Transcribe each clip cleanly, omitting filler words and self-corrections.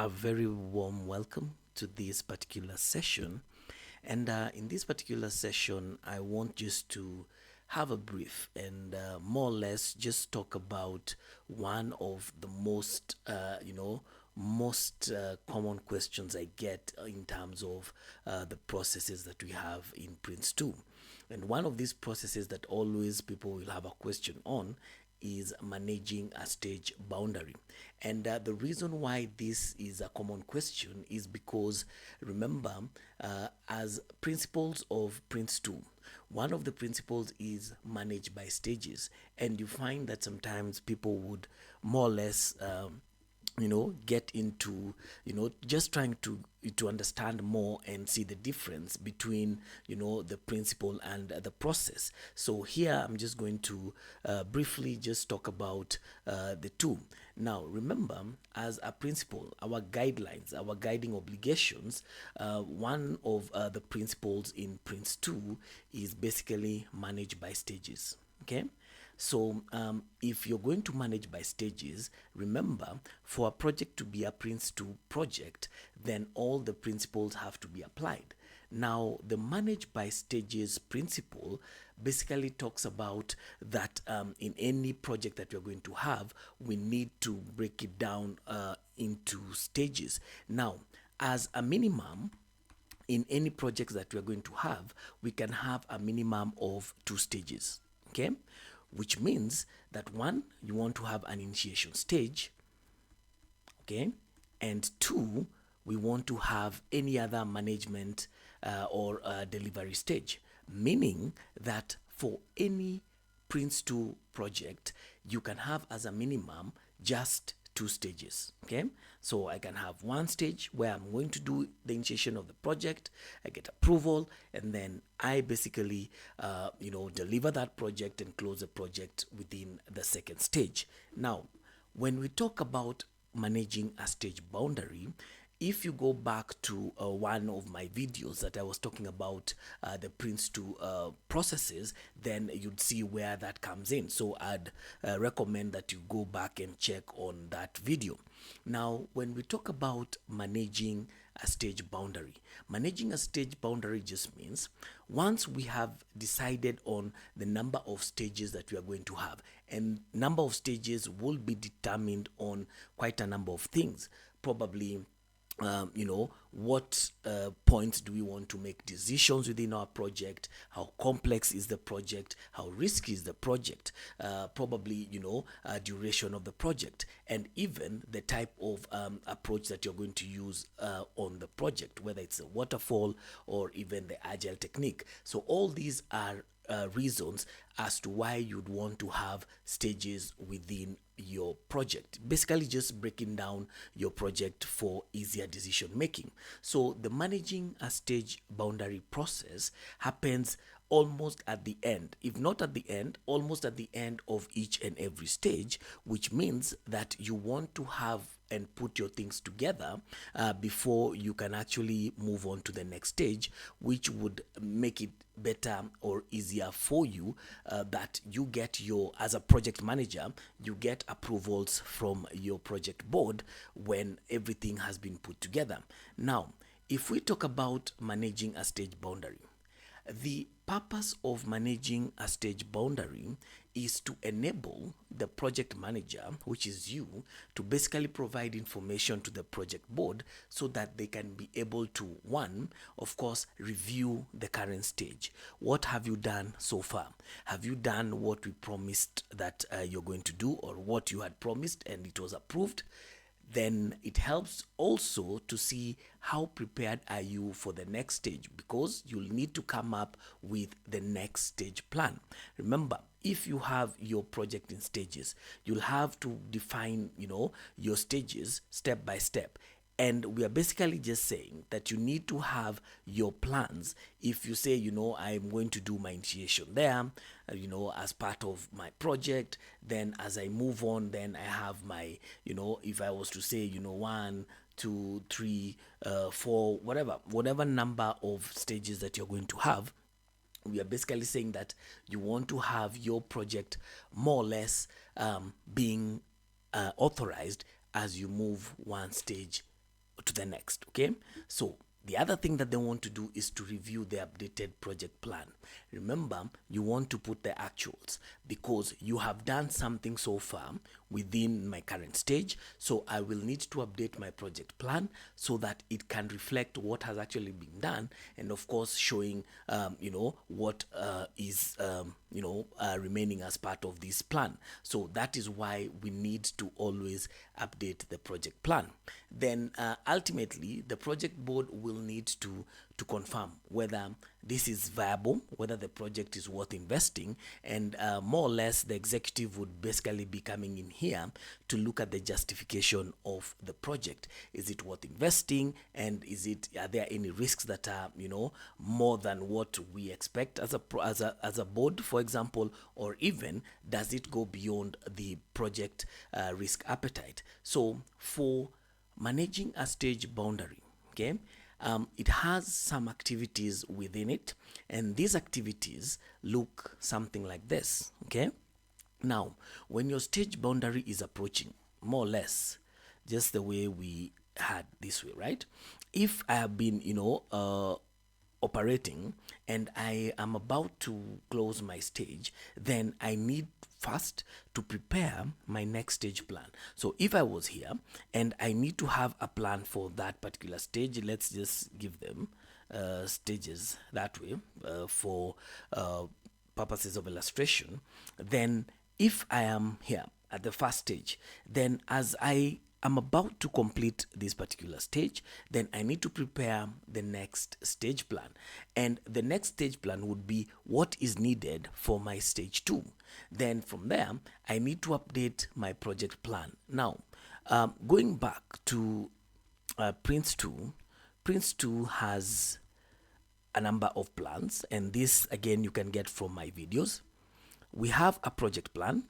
A very warm welcome to this particular session. And in this particular session, I want just to have a brief and more or less just talk about one of the most common questions I get in terms of the processes that we have in Prince2. And one of these processes that always people will have a question on is managing a stage boundary. And the reason why this is a common question is because remember, as principles of Prince2, one of the principles is managed by stages. And you find that sometimes people would more or less get into just trying to understand more and see the difference between the principle and the process. So here I'm just going to briefly just talk about the two. Now remember, as a principle, our guidelines, our guiding obligations, one of the principles in Prince2 is basically managed by stages. Okay, so if you're going to manage by stages, remember, for a project to be a Prince2 project, then all the principles have to be applied. Now, the manage by stages principle basically talks about that in any project that we're going to have, we need to break it down into stages. Now, as a minimum, in any projects that we're going to have, we can have a minimum of 2 stages. Okay, which means that one, you want to have an initiation stage, okay, and two, we want to have any other management or delivery stage, meaning that for any Prince2 project, you can have as a minimum just 2 stages. Okay, so I can have one stage where I'm going to do the initiation of the project, I get approval, and then I basically deliver that project and close the project within the second stage. Now, when we talk about managing a stage boundary, if you go back to one of my videos that I was talking about the Prince2 processes, then you'd see where that comes in. So I'd recommend that you go back and check on that video. Now, when we talk about managing a stage boundary, managing a stage boundary just means once we have decided on the number of stages that we are going to have, and number of stages will be determined on quite a number of things, probably what points do we want to make decisions within our project, how complex is the project, how risky is the project, probably duration of the project, and even the type of approach that you're going to use on the project, whether it's a waterfall or even the agile technique. So all these are reasons as to why you'd want to have stages within your project, basically just breaking down your project for easier decision making. So the managing a stage boundary process happens almost at the end, if not at the end, almost at the end of each and every stage, which means that you want to have and put your things together before you can actually move on to the next stage, which would make it better or easier for you that you get as a project manager, you get approvals from your project board when everything has been put together. Now, if we talk about managing a stage boundary, the purpose of managing a stage boundary is to enable the project manager, which is you, to basically provide information to the project board so that they can be able to, one, of course, review the current stage. What have you done so far? Have you done what we promised that you're going to do, or what you had promised and it was approved? Then it helps also to see how prepared are you for the next stage, because you'll need to come up with the next stage plan. Remember, if you have your project in stages, you'll have to define your stages step by step. And we are basically just saying that you need to have your plans. If you say, I'm going to do my initiation there, as part of my project, then as I move on, then I have my, if I was to say, 1, 2, 3, 4, whatever number of stages that you're going to have, we are basically saying that you want to have your project more or less being authorized as you move one stage to the next. Okay, so the other thing that they want to do is to review the updated project plan. Remember, you want to put the actuals because you have done something so far within my current stage. So I will need to update my project plan so that it can reflect what has actually been done, and of course showing what is remaining as part of this plan. So that is why we need to always update the project plan. Then ultimately the project board will need to confirm whether this is viable, whether the project is worth investing, and more or less the executive would basically be coming in here to look at the justification of the project. Is it worth investing, and are there any risks that are more than what we expect as a board, for example, or even does it go beyond the project risk appetite? So for managing a stage boundary, okay, it has some activities within it, and these activities look something like this. Okay, now when your stage boundary is approaching, more or less just the way we had this way, right? If I have been operating and I am about to close my stage, then I need first to prepare my next stage plan. So if I was here and I need to have a plan for that particular stage, let's just give them stages that way for purposes of illustration. Then if I am here at the first stage, then as I am about to complete this particular stage, then I need to prepare the next stage plan. And the next stage plan would be what is needed for my stage 2. Then from there, I need to update my project plan. Now, going back to PRINCE2, PRINCE2 has a number of plans, and this again you can get from my videos. We have a project plan,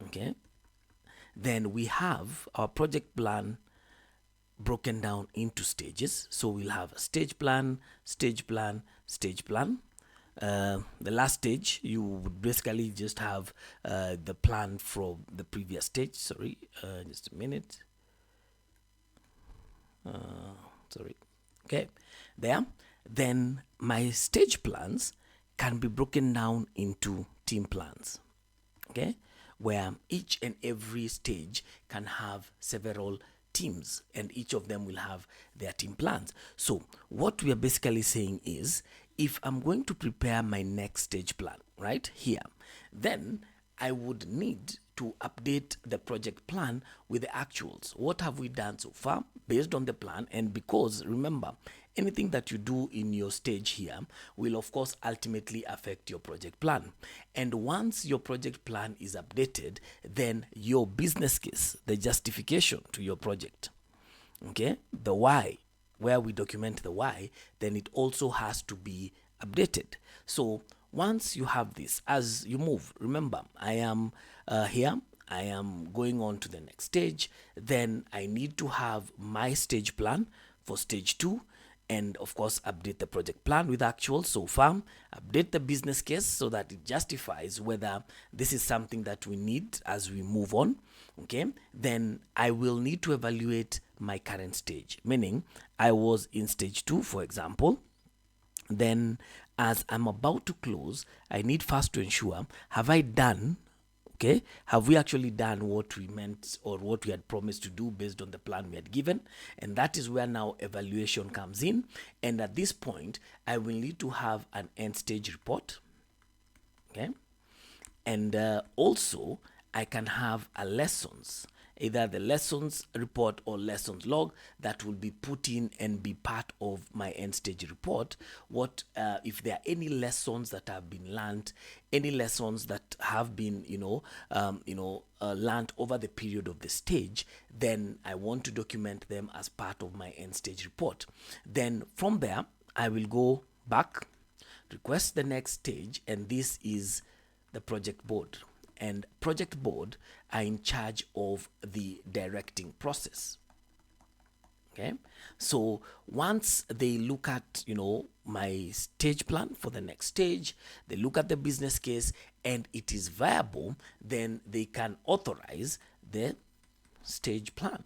okay? Then we have our project plan broken down into stages. So we'll have a stage plan, stage plan, stage plan. The last stage, you would basically just have the plan from the previous stage. Sorry, just a minute. Sorry. Okay, there. Then my stage plans can be broken down into team plans. Okay, where each and every stage can have several teams, and each of them will have their team plans. So what we are basically saying is, if I'm going to prepare my next stage plan right here, then I would need to update the project plan with the actuals. What have we done so far based on the plan? And because remember, anything that you do in your stage here will of course ultimately affect your project plan. And once your project plan is updated, then your business case, the justification to your project, okay, the why, where we document the why, then it also has to be updated. So once you have this, as you move, remember I am here, I am going on to the next stage, then I need to have my stage plan for stage 2, and of course update the project plan with actual so far, update the business case so that it justifies whether this is something that we need as we move on. Okay, then I will need to evaluate my current stage, meaning I was in stage 2, for example. Then as I'm about to close, I need first to ensure, have I done, okay, have we actually done what we meant or what we had promised to do based on the plan we had given? And that is where now evaluation comes in. And at this point, I will need to have an end stage report, okay? And also I can have a lessons, either the lessons report or lessons log that will be put in and be part of my end stage report. What if there are any lessons that have been learned, any lessons that have been learned over the period of the stage, then I want to document them as part of my end stage report. Then from there I will go back, request the next stage, and this is the project board. And project board are in charge of the directing process. Okay, so once they look at my stage plan for the next stage, they look at the business case and it is viable, then they can authorize the stage plan.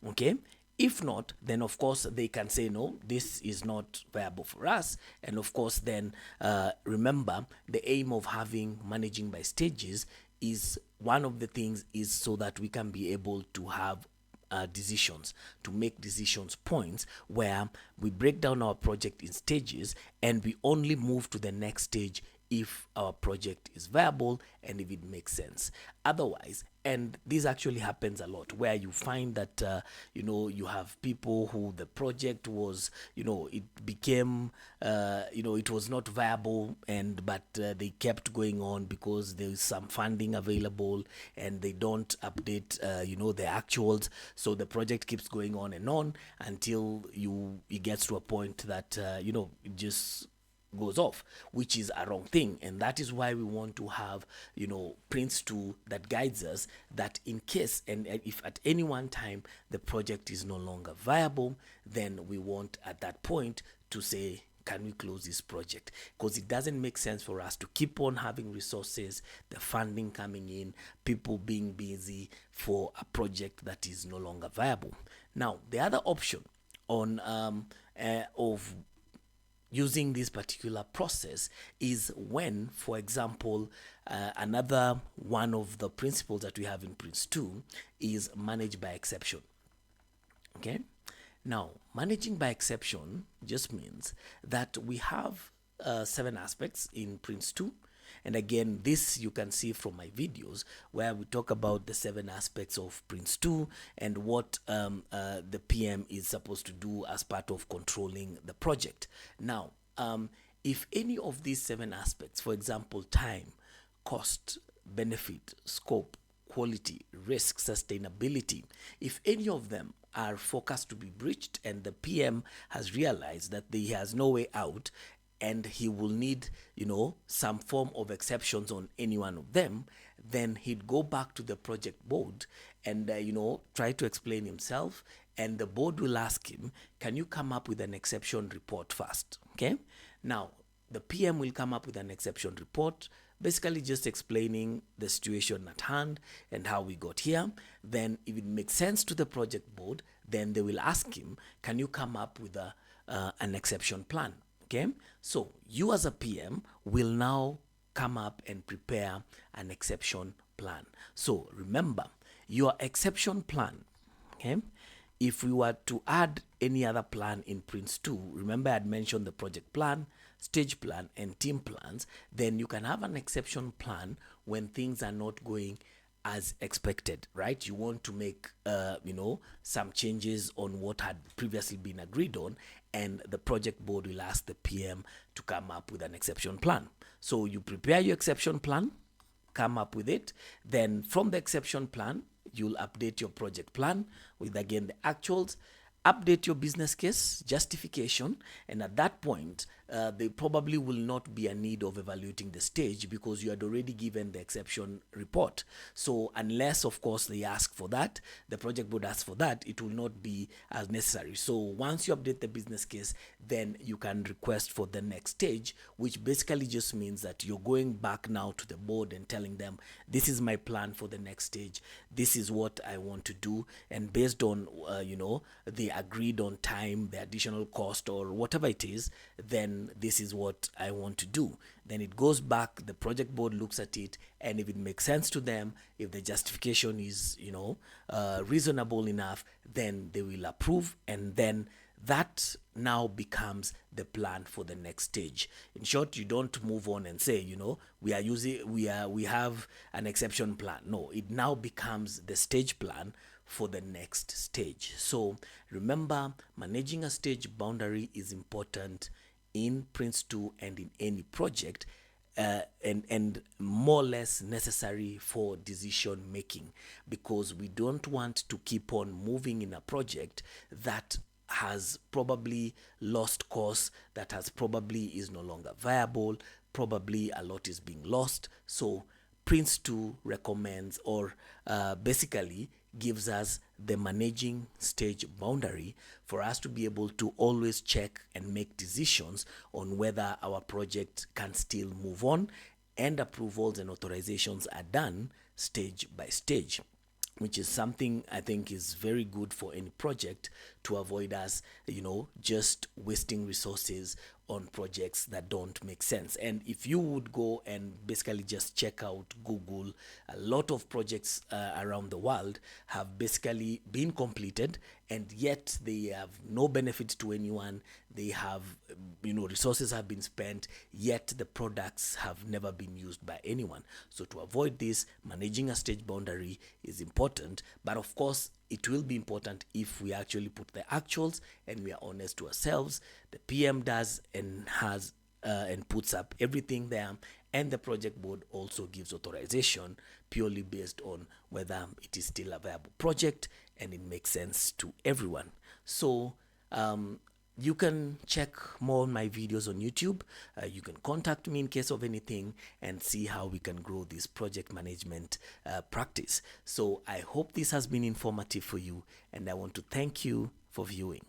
Okay, If not, then of course they can say no, this is not viable for us. And of course then remember, the aim of having managing by stages is, one of the things is so that we can be able to have decisions, to make decisions points where we break down our project in stages and we only move to the next stage if our project is viable and if it makes sense. Otherwise, and this actually happens a lot, where you find that you have people who the project was, it became it was not viable, and but they kept going on because there is some funding available and they don't update the actuals, so the project keeps going on until it gets to a point that it just goes off, which is a wrong thing. And that is why we want to have PRINCE2 that guides us, that in case and if at any one time the project is no longer viable, then we want at that point to say, can we close this project? Because it doesn't make sense for us to keep on having resources, the funding coming in, people being busy for a project that is no longer viable. Now, the other option on of using this particular process is when, for example, another one of the principles that we have in PRINCE2 is manage by exception. Okay, now managing by exception just means that we have 7 aspects in PRINCE2. And again, this you can see from my videos where we talk about the 7 aspects of PRINCE2 and what the PM is supposed to do as part of controlling the project. Now, if any of these 7 aspects, for example, time, cost, benefit, scope, quality, risk, sustainability, if any of them are forecast to be breached and the PM has realized that he has no way out, and he will need some form of exceptions on any one of them, then he'd go back to the project board and try to explain himself, and the board will ask him, can you come up with an exception report first? Okay, now the PM will come up with an exception report, basically just explaining the situation at hand and how we got here. Then if it makes sense to the project board, then they will ask him, can you come up with an exception plan? Okay, so you as a PM will now come up and prepare an exception plan. So remember, your exception plan, okay, if we were to add any other plan in PRINCE2, remember I had mentioned the project plan, stage plan, and team plans, then you can have an exception plan when things are not going as expected, right? You want to make some changes on what had previously been agreed on, and the project board will ask the PM to come up with an exception plan. So you prepare your exception plan, come up with it, then from the exception plan you'll update your project plan with again the actuals, update your business case, justification, and at that point there probably will not be a need of evaluating the stage because you had already given the exception report. So unless of course they ask for that, the project board asks for that, it will not be as necessary. So once you update the business case, then you can request for the next stage, which basically just means that you're going back now to the board and telling them, this is my plan for the next stage, this is what I want to do, and based on the agreed on time, the additional cost, or whatever it is, then this is what I want to do. Then it goes back, the project board looks at it, and if it makes sense to them, if the justification is reasonable enough, then they will approve, and then that now becomes the plan for the next stage. In short, you don't move on and say, we have an exception plan. No, it now becomes the stage plan for the next stage. So remember, managing a stage boundary is important in PRINCE2 and in any project, and more or less necessary for decision making, because we don't want to keep on moving in a project that has probably lost course, that has probably is no longer viable, probably a lot is being lost. So PRINCE2 recommends, or basically gives us the managing stage boundary for us to be able to always check and make decisions on whether our project can still move on, and approvals and authorizations are done stage by stage. which is something I think is very good for any project, to avoid us, just wasting resources on projects that don't make sense. And if you would go and basically just check out Google, a lot of projects around the world have basically been completed, and yet they have no benefit to anyone. They have, resources have been spent, yet the products have never been used by anyone. So to avoid this, managing a stage boundary is important, but of course it will be important if we actually put the actuals and we are honest to ourselves. The PM does and has and puts up everything there, and the project board also gives authorization purely based on whether it is still a viable project and it makes sense to everyone. So you can check more on my videos on YouTube. You can contact me in case of anything and see how we can grow this project management practice. So I hope this has been informative for you, and I want to thank you for viewing.